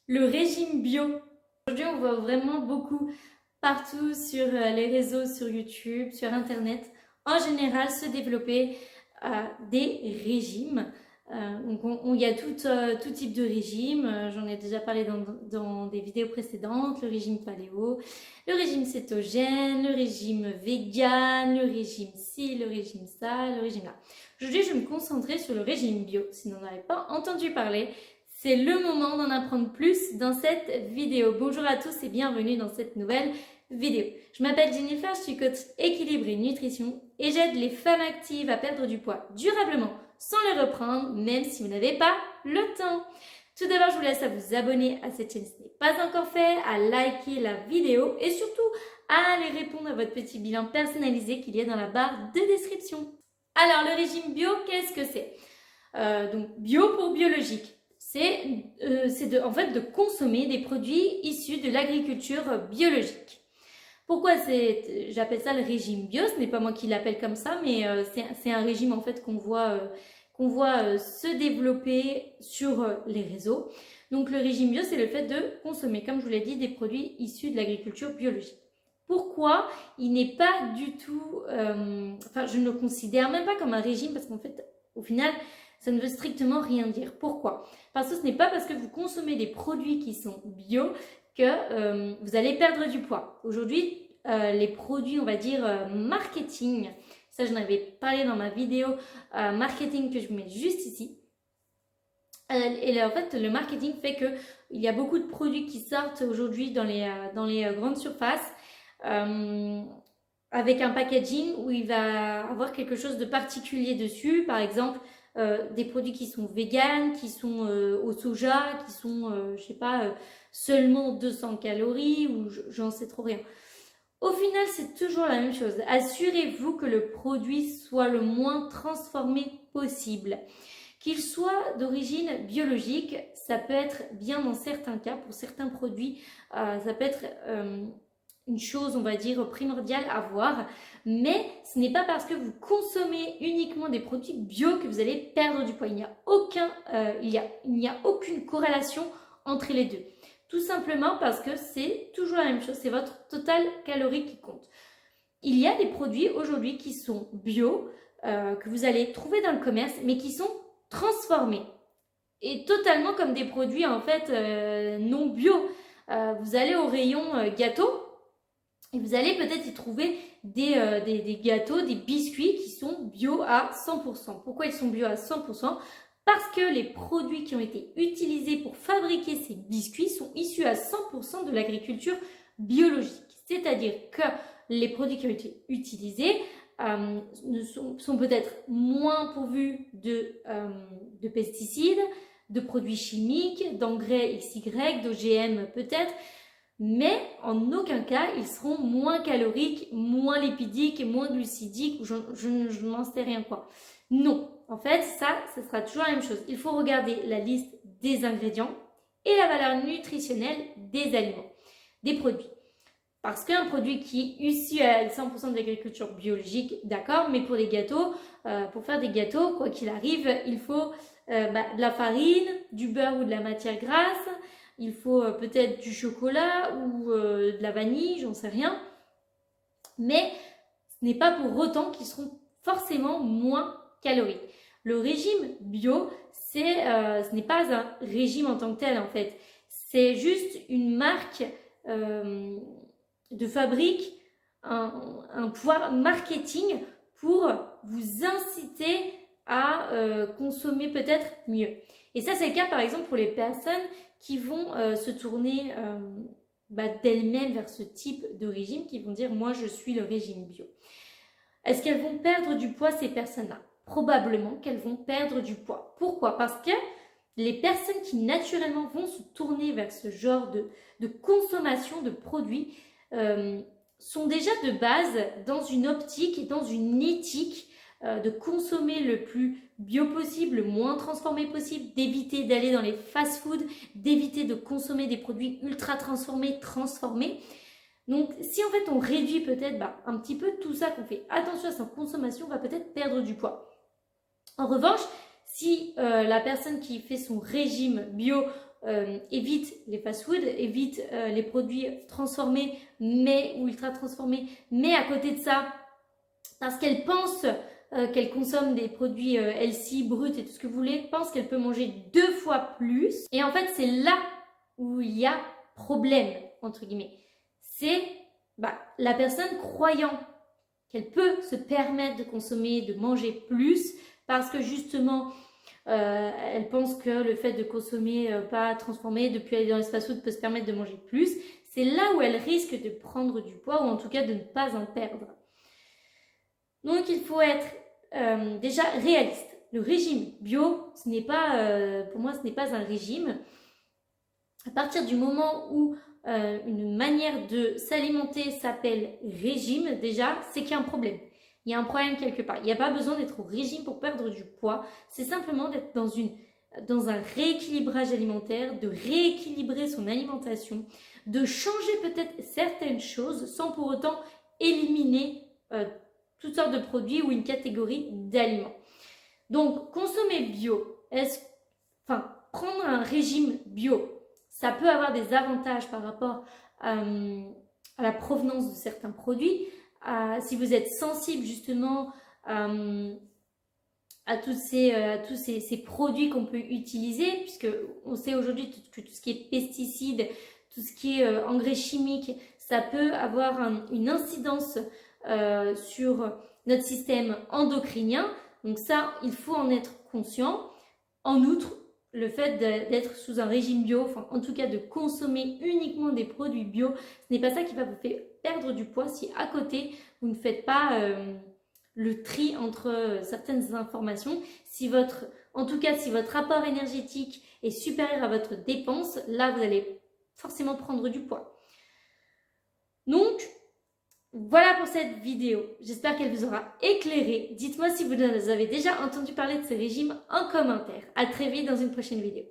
Le régime bio. Aujourd'hui, on voit vraiment beaucoup partout sur les réseaux, sur YouTube, sur Internet, en général se développer des régimes. Il y a tout type de régime. J'en ai déjà parlé dans des vidéos précédentes. Le régime paléo, le régime cétogène, le régime vegan, le régime ci, le régime ça, le régime là. Aujourd'hui, je vais me concentrer sur le régime bio. Si vous n'en avez pas entendu parler, c'est le moment d'en apprendre plus dans cette vidéo. Bonjour à tous et bienvenue dans cette nouvelle vidéo. Je m'appelle Jennifer, je suis coach équilibre et nutrition et j'aide les femmes actives à perdre du poids durablement sans le reprendre, même si vous n'avez pas le temps. Tout d'abord, je vous laisse à vous abonner à cette chaîne si ce n'est pas encore fait, à liker la vidéo et surtout à aller répondre à votre petit bilan personnalisé qu'il y a dans la barre de description. Alors, le régime bio, qu'est-ce que c'est Donc, bio pour biologique. C'est en fait de consommer des produits issus de l'agriculture biologique. Pourquoi j'appelle ça le régime bio? Ce n'est pas moi qui l'appelle comme ça, mais c'est un régime en fait qu'on voit se développer sur les réseaux. Donc le régime bio, c'est le fait de consommer, comme je vous l'ai dit, des produits issus de l'agriculture biologique. Pourquoi il n'est pas du tout... je ne le considère même pas comme un régime parce qu'en fait, au final, ça ne veut strictement rien dire. Pourquoi? Parce que ce n'est pas parce que vous consommez des produits qui sont bio que vous allez perdre du poids. Aujourd'hui, les produits, on va dire, marketing, ça j'en avais parlé dans ma vidéo marketing que je vous mets juste ici. Et là, en fait, le marketing fait qu'il y a beaucoup de produits qui sortent aujourd'hui dans les grandes surfaces avec un packaging où il va avoir quelque chose de particulier dessus. Par exemple, des produits qui sont véganes, qui sont au soja, qui sont, je sais pas, seulement 200 calories ou j'en sais trop rien. Au final, c'est toujours la même chose. Assurez-vous que le produit soit le moins transformé possible. Qu'il soit d'origine biologique, ça peut être bien dans certains cas, pour certains produits, ça peut être une chose, on va dire, primordiale à voir. Mais ce n'est pas parce que vous consommez uniquement des produits bio que vous allez perdre du poids. Il n'y a aucune corrélation entre les deux. Tout simplement parce que c'est toujours la même chose, c'est votre total calorique qui compte. Il y a des produits aujourd'hui qui sont bio, que vous allez trouver dans le commerce, mais qui sont transformés. Et totalement comme des produits en fait non bio. Vous allez au rayon gâteau et vous allez peut-être y trouver des gâteaux, des biscuits qui sont bio à 100%. Pourquoi ils sont bio à 100%? Parce que les produits qui ont été utilisés pour fabriquer ces biscuits sont issus à 100% de l'agriculture biologique. C'est-à-dire que les produits qui ont été utilisés sont peut-être moins pourvus de pesticides, de produits chimiques, d'engrais XY, d'OGM peut-être, mais en aucun cas ils seront moins caloriques, moins lipidiques, moins glucidiques, ou je n'en sais rien quoi. Non, en fait ça sera toujours la même chose. Il faut regarder la liste des ingrédients et la valeur nutritionnelle des aliments, des produits. Parce qu'un produit qui est issu à 100% de l'agriculture biologique, d'accord, mais pour les gâteaux, pour faire des gâteaux, quoi qu'il arrive, il faut de la farine, du beurre ou de la matière grasse, il faut peut-être du chocolat ou de la vanille, j'en sais rien. Mais ce n'est pas pour autant qu'ils seront forcément moins caloriques. Le régime bio, ce n'est pas un régime en tant que tel en fait. C'est juste une marque de fabrique, un pouvoir marketing pour vous inciter à consommer peut-être mieux. Et ça, c'est le cas par exemple pour les personnes qui vont se tourner d'elles-mêmes vers ce type de régime, qui vont dire moi je suis le régime bio. Est-ce qu'elles vont perdre du poids ces personnes-là? Probablement qu'elles vont perdre du poids. Pourquoi? Parce que les personnes qui naturellement vont se tourner vers ce genre de consommation de produits sont déjà de base dans une optique et dans une éthique de consommer le plus bio possible, le moins transformé possible, d'éviter d'aller dans les fast-foods, d'éviter de consommer des produits ultra transformés. Donc si en fait on réduit peut-être un petit peu tout ça, qu'on fait attention à sa consommation, on va peut-être perdre du poids. En revanche, si la personne qui fait son régime bio évite les fast-food, évite les produits transformés ou ultra transformés, mais à côté de ça, parce qu'elle pense qu'elle consomme des produits healthy, bruts et tout ce que vous voulez, pense qu'elle peut manger 2 fois plus. Et en fait, c'est là où il y a problème, entre guillemets. C'est la personne croyant qu'elle peut se permettre de consommer, de manger plus, parce que justement, elle pense que le fait de consommer pas transformé, de plus aller dans l'espace food peut se permettre de manger plus. C'est là où elle risque de prendre du poids ou en tout cas de ne pas en perdre. Donc il faut être déjà réaliste. Le régime bio, ce n'est pas, pour moi, ce n'est pas un régime. À partir du moment où une manière de s'alimenter s'appelle régime, déjà, c'est qu'il y a un problème. Il y a un problème quelque part. Il n'y a pas besoin d'être au régime pour perdre du poids. C'est simplement d'être dans un rééquilibrage alimentaire, de rééquilibrer son alimentation, de changer peut-être certaines choses sans pour autant éliminer toutes sortes de produits ou une catégorie d'aliments. Donc, consommer bio, prendre un régime bio, ça peut avoir des avantages par rapport à la provenance de certains produits. Si vous êtes sensible justement à tous ces produits qu'on peut utiliser, puisque on sait aujourd'hui que tout ce qui est pesticides, tout ce qui est engrais chimiques, ça peut avoir une incidence sur notre système endocrinien. Donc ça, il faut en être conscient. En outre, le fait d'être sous un régime bio, en tout cas de consommer uniquement des produits bio, ce n'est pas ça qui va vous faire perdre du poids si à côté, vous ne faites pas le tri entre certaines informations. En tout cas, si votre rapport énergétique est supérieur à votre dépense, là, vous allez forcément prendre du poids. Donc, voilà pour cette vidéo. J'espère qu'elle vous aura éclairé. Dites-moi si vous avez déjà entendu parler de ce régime en commentaire. À très vite dans une prochaine vidéo.